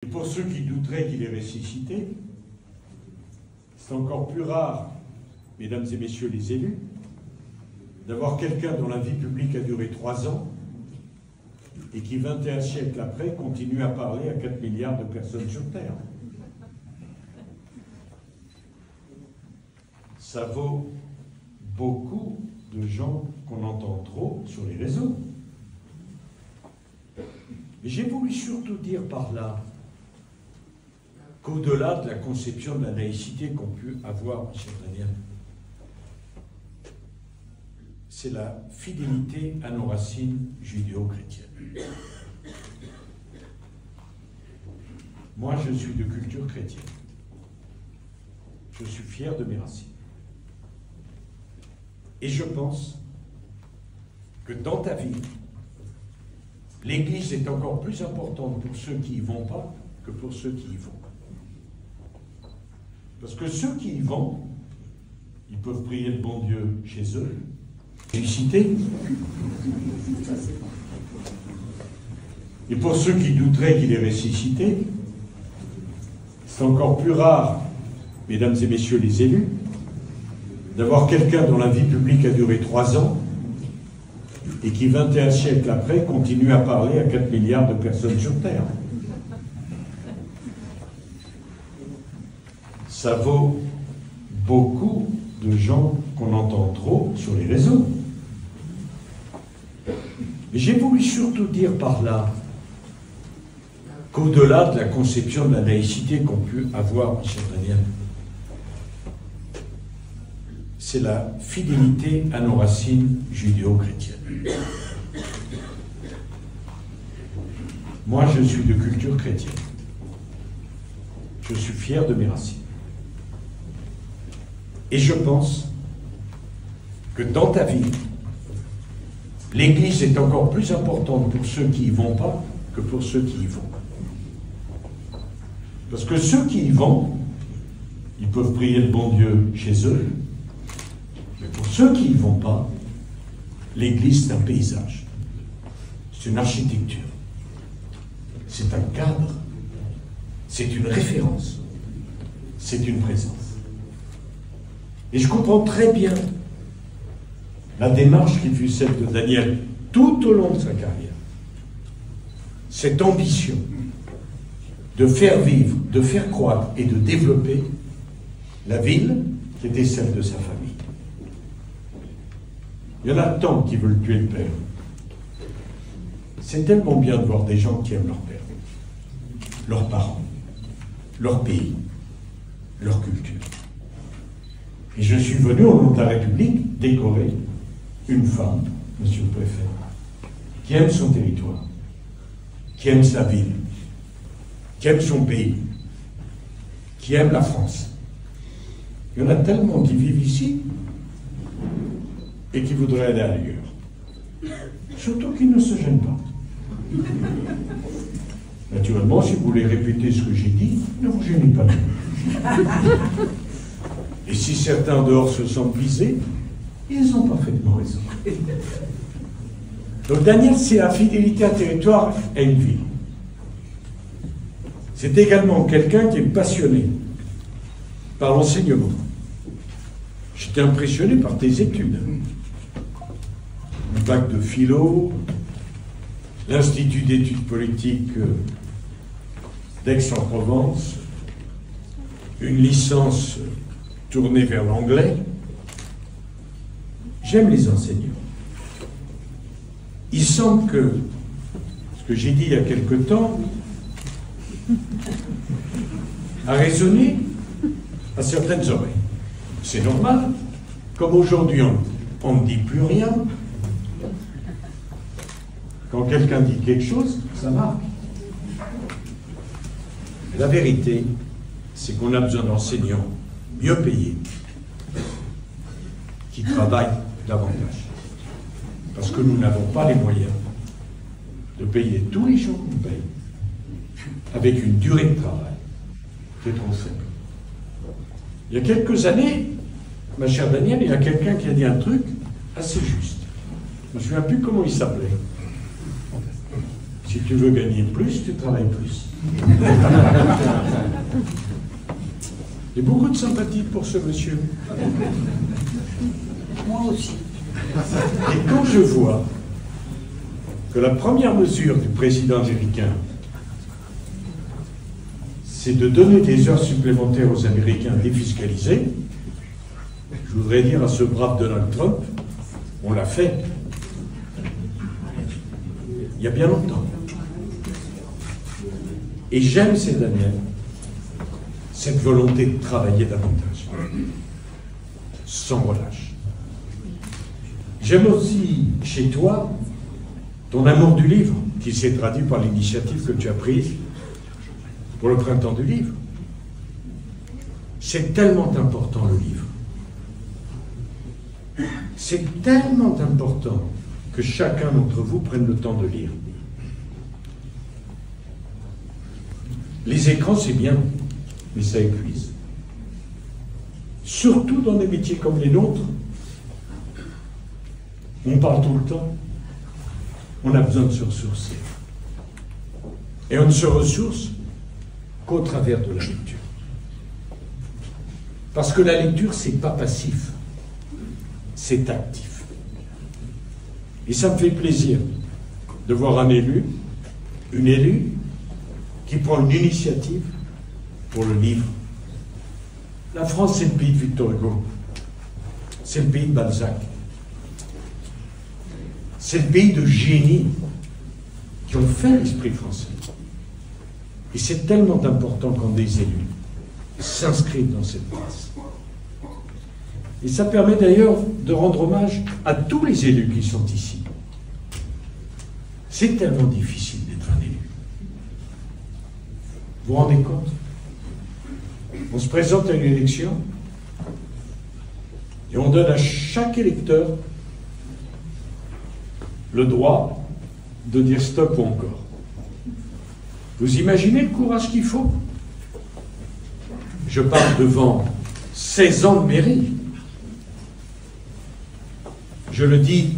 Et pour ceux qui douteraient qu'il est ressuscité, c'est encore plus rare, mesdames et messieurs les élus, d'avoir quelqu'un dont la vie publique a duré 3 ans et qui, 21 siècles après, continue à parler à 4 milliards de personnes sur Terre. Ça vaut beaucoup de gens qu'on entend trop sur les réseaux. Mais j'ai voulu surtout dire par là qu'au-delà de la conception de la laïcité qu'ont pu avoir, M. Daniel, c'est la fidélité à nos racines judéo-chrétiennes. Moi, je suis de culture chrétienne. Je suis fier de mes racines. Et je pense que dans ta vie, l'Église est encore plus importante pour ceux qui n'y vont pas que pour ceux qui y vont. Parce que ceux qui y vont, ils peuvent prier le bon Dieu chez eux, ressuscité. Et pour ceux qui douteraient qu'il est ressuscité, c'est encore plus rare, mesdames et messieurs les élus, d'avoir quelqu'un dont la vie publique a duré 3 ans et qui, 21 siècles après, continue à parler à 4 milliards de personnes sur Terre. Ça vaut beaucoup de gens qu'on entend trop sur les réseaux. Mais j'ai voulu surtout dire par là qu'au-delà de la conception de la laïcité qu'ont pu avoir, M. Daniel, c'est la fidélité à nos racines judéo-chrétiennes. Moi, je suis de culture chrétienne. Je suis fier de mes racines. Et je pense que dans ta vie, l'Église est encore plus importante pour ceux qui n'y vont pas que pour ceux qui y vont. Parce que ceux qui y vont, ils peuvent prier le bon Dieu chez eux. Mais pour ceux qui n'y vont pas, l'Église, c'est un paysage. C'est une architecture. C'est un cadre. C'est une référence. C'est une présence. Et je comprends très bien la démarche qui fut celle de Daniel tout au long de sa carrière. Cette ambition de faire vivre, de faire croître et de développer la ville qui était celle de sa famille. Il y en a tant qui veulent tuer le père. C'est tellement bien de voir des gens qui aiment leur père, leurs parents, leur pays, leur culture. Et je suis venu au nom de la République décorer une femme, monsieur le préfet, qui aime son territoire, qui aime sa ville, qui aime son pays, qui aime la France. Il y en a tellement qui vivent ici et qui voudraient aller ailleurs. Surtout qu'ils ne se gênent pas. Naturellement, si vous voulez répéter ce que j'ai dit, ne vous gênez pas. Et si certains dehors se sentent visés, ils ont parfaitement raison. Donc Daniel, c'est la fidélité à un territoire et une ville. C'est également quelqu'un qui est passionné par l'enseignement. J'étais impressionné par tes études. Le bac de philo, l'Institut d'études politiques d'Aix-en-Provence, une licence tournée vers l'anglais. J'aime les enseignants. Il semble que ce que j'ai dit il y a quelque temps a résonné à certaines oreilles. C'est normal. Comme aujourd'hui on ne dit plus rien, quand quelqu'un dit quelque chose, ça marque. La vérité, c'est qu'on a besoin d'enseignants mieux payés, qui travaillent davantage. Parce que nous n'avons pas les moyens de payer tous les gens qu'on paye avec une durée de travail qui est trop faible. Il y a quelques années, ma chère Danielle, il y a quelqu'un qui a dit un truc assez juste. Je ne me souviens plus comment il s'appelait. Si tu veux gagner plus, tu travailles plus. J'ai beaucoup de sympathie pour ce monsieur. Moi aussi. Et quand je vois que la première mesure du président américain, c'est de donner des heures supplémentaires aux Américains défiscalisées, je voudrais dire à ce brave Donald Trump, on l'a fait. Il y a bien longtemps. Et j'aime chez Daniel cette volonté de travailler davantage, sans relâche. J'aime aussi chez toi ton amour du livre, qui s'est traduit par l'initiative que tu as prise pour le printemps du livre. C'est tellement important le livre. C'est tellement important que chacun d'entre vous prenne le temps de lire. Les écrans, c'est bien, mais ça épuise. Surtout dans des métiers comme les nôtres, on parle tout le temps, on a besoin de se ressourcer. Et on ne se ressource qu'au travers de la lecture. Parce que la lecture, c'est pas passif, c'est actif. Et ça me fait plaisir de voir un élu, une élue, qui prend une initiative pour le livre. La France, c'est le pays de Victor Hugo. C'est le pays de Balzac. C'est le pays de génies qui ont fait l'esprit français. Et c'est tellement important quand des élus s'inscrivent dans cette place. Et ça permet d'ailleurs de rendre hommage à tous les élus qui sont ici. C'est tellement difficile d'être un élu. Vous vous rendez compte? On se présente à une élection et on donne à chaque électeur le droit de dire stop ou encore. Vous imaginez le courage qu'il faut? Je parle devant 16 ans de mairie. Je le dis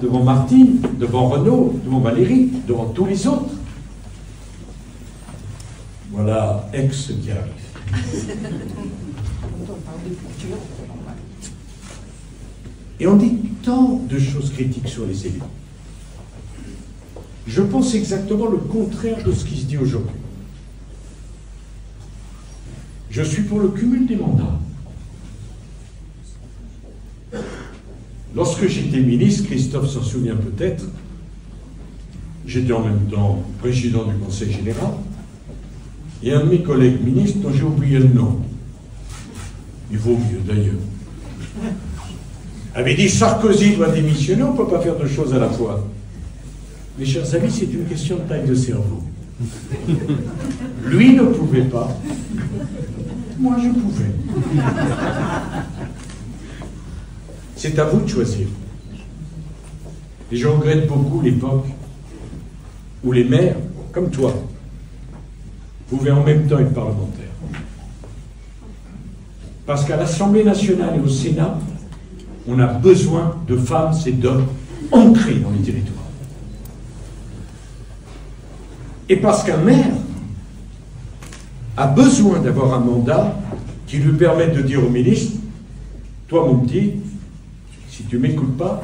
devant Martine, devant Renaud, devant Valérie, devant tous les autres. Voilà Aix qui arrive. Et on dit tant de choses critiques sur les élus. Je pense exactement le contraire de ce qui se dit aujourd'hui. Je suis pour le cumul des mandats. Lorsque j'étais ministre, Christophe s'en souvient peut-être, j'étais en même temps président du Conseil général, et un de mes collègues ministres, dont j'ai oublié le nom, il vaut mieux d'ailleurs, avait dit Sarkozy doit démissionner, on ne peut pas faire deux choses à la fois. Mes chers amis, c'est une question de taille de cerveau. Lui ne pouvait pas, moi je pouvais. C'est à vous de choisir. Et je regrette beaucoup l'époque où les maires, comme toi, pouvaient en même temps être parlementaires. Parce qu'à l'Assemblée nationale et au Sénat, on a besoin de femmes et d'hommes ancrés dans les territoires. Et parce qu'un maire a besoin d'avoir un mandat qui lui permette de dire au ministre, toi mon petit, si tu ne m'écoutes pas,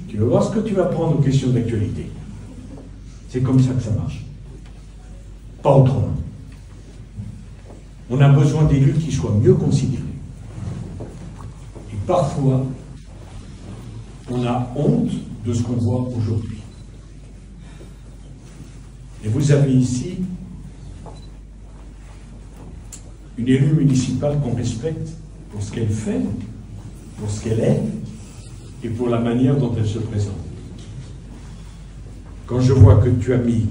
tu vas voir ce que tu vas prendre aux questions d'actualité. C'est comme ça que ça marche. Pas autrement. On a besoin d'élus qui soient mieux considérés. Et parfois, on a honte de ce qu'on voit aujourd'hui. Et vous avez ici une élue municipale qu'on respecte pour ce qu'elle fait, pour ce qu'elle est, et pour la manière dont elle se présente. Quand je vois que tu as mis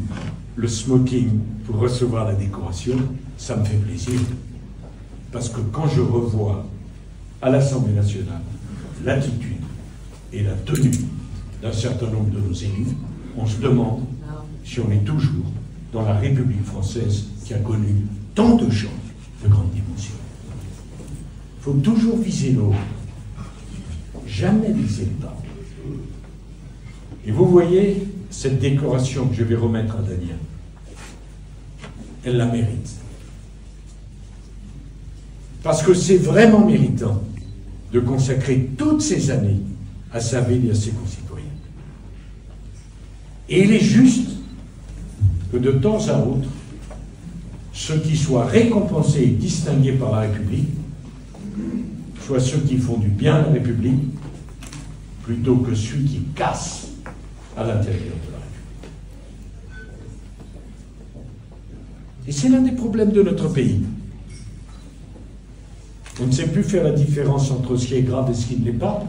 le smoking pour recevoir la décoration, ça me fait plaisir. Parce que quand je revois à l'Assemblée nationale l'attitude et la tenue d'un certain nombre de nos élus, on se demande si on est toujours dans la République française qui a connu tant de gens de grande dimension. Il faut toujours viser le haut, jamais viser le bas. Et vous voyez, cette décoration que je vais remettre à Daniel, elle la mérite. Parce que c'est vraiment méritant de consacrer toutes ces années à sa ville et à ses concitoyens. Et il est juste que de temps à autre, ceux qui soient récompensés et distingués par la République soient ceux qui font du bien à la République plutôt que ceux qui cassent à l'intérieur de la République. Et c'est l'un des problèmes de notre pays. On ne sait plus faire la différence entre ce qui est grave et ce qui ne l'est pas,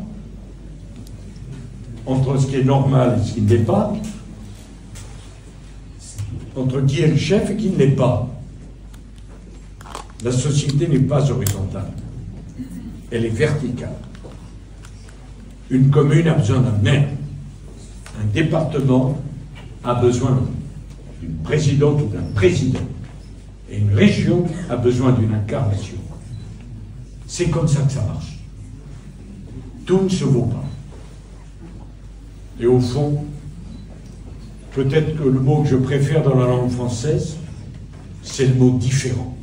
entre ce qui est normal et ce qui ne l'est pas, entre qui est le chef et qui ne l'est pas. La société n'est pas horizontale, elle est verticale. Une commune a besoin d'un maire, un département a besoin d'une présidente ou d'un président, et une région a besoin d'une incarnation. C'est comme ça que ça marche. Tout ne se vaut pas. Et au fond, peut-être que le mot que je préfère dans la langue française, c'est le mot différent.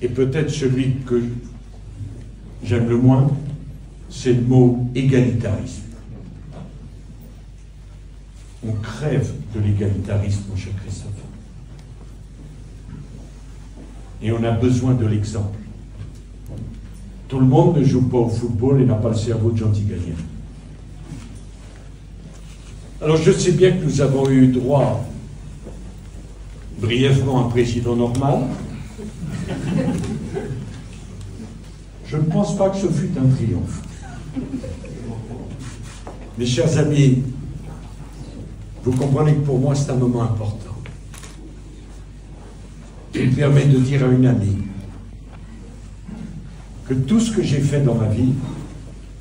Et peut-être celui que j'aime le moins, c'est le mot égalitarisme. On crève de l'égalitarisme, mon cher Christophe. Et on a besoin de l'exemple. Tout le monde ne joue pas au football et n'a pas le cerveau de Jean Tigana. Alors je sais bien que nous avons eu droit brièvement à un président normal. Je ne pense pas que ce fût un triomphe. Mes chers amis, vous comprenez que pour moi c'est un moment important. Il me permet de dire à une amie que tout ce que j'ai fait dans ma vie,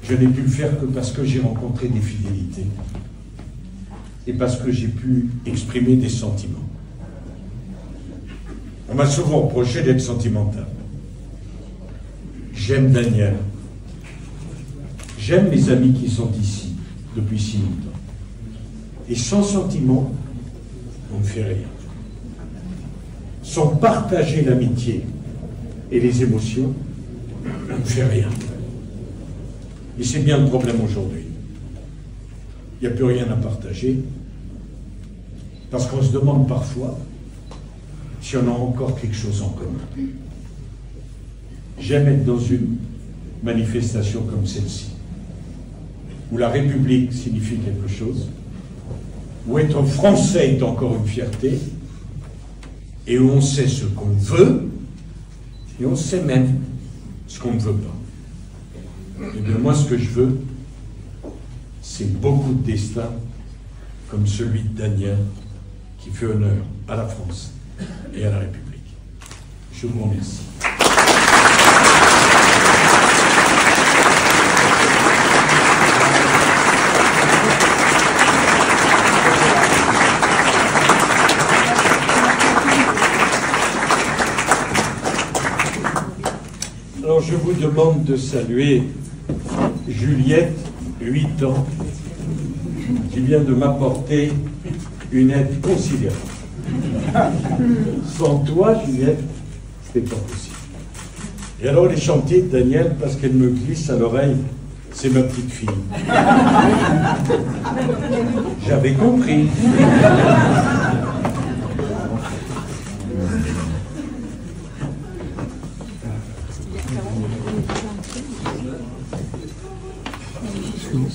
je n'ai pu le faire que parce que j'ai rencontré des fidélités et parce que j'ai pu exprimer des sentiments. On m'a souvent reproché d'être sentimental. J'aime Daniel. J'aime les amis qui sont ici depuis si longtemps. Et sans sentiment, on ne fait rien. Sans partager l'amitié et les émotions, on ne fait rien. Et c'est bien le problème aujourd'hui. Il n'y a plus rien à partager, parce qu'on se demande parfois si on a encore quelque chose en commun. J'aime être dans une manifestation comme celle-ci, où la République signifie quelque chose, où être français est encore une fierté, et où on sait ce qu'on veut, et on sait même ce qu'on ne veut pas. Et bien moi, ce que je veux, c'est beaucoup de destins comme celui de Daniel, qui fait honneur à la France et à la République. Je vous remercie. Alors je vous demande de saluer Juliette, 8 ans, qui vient de m'apporter une aide considérable. Sans toi, Juliette, c'était pas possible. Et alors les chantiers de Daniel, parce qu'elle me glisse à l'oreille, c'est ma petite fille. J'avais compris.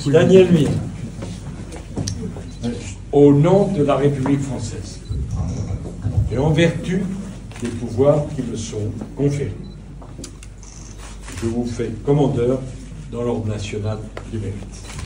Daniel Mille, au nom de la République française et en vertu des pouvoirs qui me sont conférés, je vous fais commandeur dans l'ordre national du mérite.